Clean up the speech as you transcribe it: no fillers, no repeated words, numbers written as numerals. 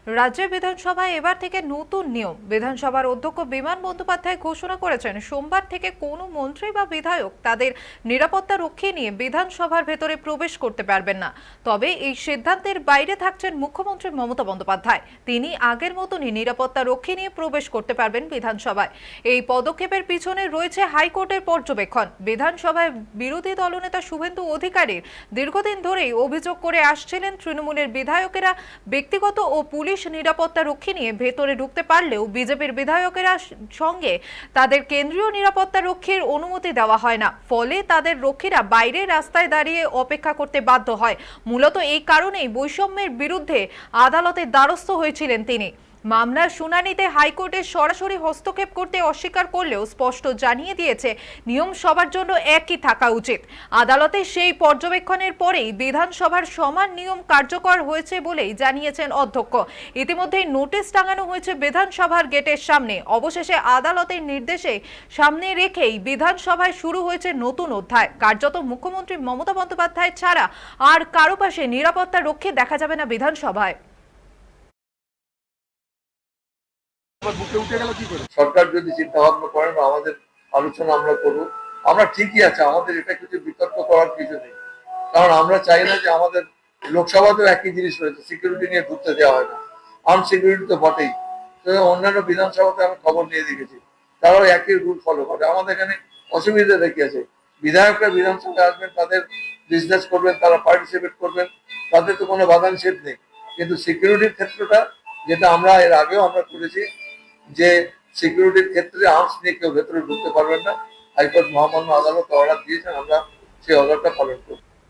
রাজ্যের বিধানসভায় এবার থেকে নতুন নিয়ম। বিধানসভার অধ্যক্ষ বিমান বন্দ্যোপাধ্যায় ঘোষণা করেছেন, সোমবার থেকে কোনো মন্ত্রী বা বিধায়ক তাদের নিরাপত্তা রক্ষী নিয়ে বিধানসভার ভেতরে প্রবেশ করতে পারবেন না। তবে এই সিদ্ধান্তের বাইরে থাকছেন মুখ্যমন্ত্রী মমতা বন্দ্যোপাধ্যায়। তিনি আগের মতনই নিরাপত্তা রক্ষী নিয়ে প্রবেশ করতে পারবেন বিধানসভায়। এই পদক্ষেপের পিছনে রয়েছে হাইকোর্টের পর্যবেক্ষণ। বিধানসভায় বিরোধী দলনেতা শুভেন্দু অধিকারীর দীর্ঘদিন ধরেই অভিযোগ করে আসছিলেন, তৃণমূলের বিধায়কেরা ব্যক্তিগত ও পুলিশ নিরাপত্তা রক্ষী নিয়ে ভেতরে ঢুকতে পারলেও বিজেপির বিধায়কেরা সঙ্গে তাদের কেন্দ্রীয় নিরাপত্তা রক্ষীর অনুমতি দেওয়া হয় না। ফলে তাদের রক্ষীরা বাইরে রাস্তায় দাঁড়িয়ে অপেক্ষা করতে বাধ্য হয়। মূলত এই কারণেই বৈষম্যের বিরুদ্ধে আদালতের দ্বারস্থ হয়েছিলেন তিনি। মামলার শুনানিতে হাইকোর্টের সরাসরি হস্তক্ষেপ করতে অস্বীকার করলেও স্পষ্ট জানিয়ে দিয়েছে, নিয়ম সবার জন্য একই থাকা উচিত। আদালতে সেই পর্যবেক্ষণের পরেই বিধানসভার সমান নিয়ম কার্যকর হয়েছে বলেই জানিয়েছেন অধ্যক্ষ। ইতিমধ্যেই নোটিশ টাঙানো হয়েছে বিধানসভার গেটের সামনে। অবশেষে আদালতের নির্দেশে সামনে রেখেই বিধানসভায় শুরু হয়েছে নতুন অধ্যায়। কার্যত মুখ্যমন্ত্রী মমতা বন্দ্যোপাধ্যায় ছাড়া আর কারো পাশে নিরাপত্তা রক্ষী দেখা যাবে না বিধানসভায়। সরকার যদি চিন্তা ভাবনা করেন বা আমাদের আলোচনা আমরা করবো, আমরা ঠিকই আছে, আমাদের এটা কিছু বিতর্ক করার কিছু নেই। কারণ আমরা চাই না যে আমাদের লোকসভাতেও একই জিনিস রয়েছে, সিকিউরিটি নিয়ে ঢুকতে দেওয়া হয় না, আনসিকিউরিটি তো বটেই। অন্যান্য বিধানসভাতে আমি খবর নিয়ে দেখেছি, তারাও একই রুল ফলো করে। আমাদের এখানে অসুবিধা দেখি আছে, বিধায়করা বিধানসভায় আসবেন, তাদের বিজনেস করবেন, তারা পার্টিসিপেট করবেন, তাদের তো কোনো বাধা নিষেধ নেই। কিন্তু সিকিউরিটির ক্ষেত্রটা, যেটা আমরা এর আগেও আমরা করেছি, যে সিকিউরিটির ক্ষেত্রে আর্মস নিয়ে কেউ ভেতরে ঢুকতে পারবেন না, হাইকোর্ট মহামান্য আদালত অর্ডার দিয়েছেন, আমরা সেই অর্ডারটা পালন করব।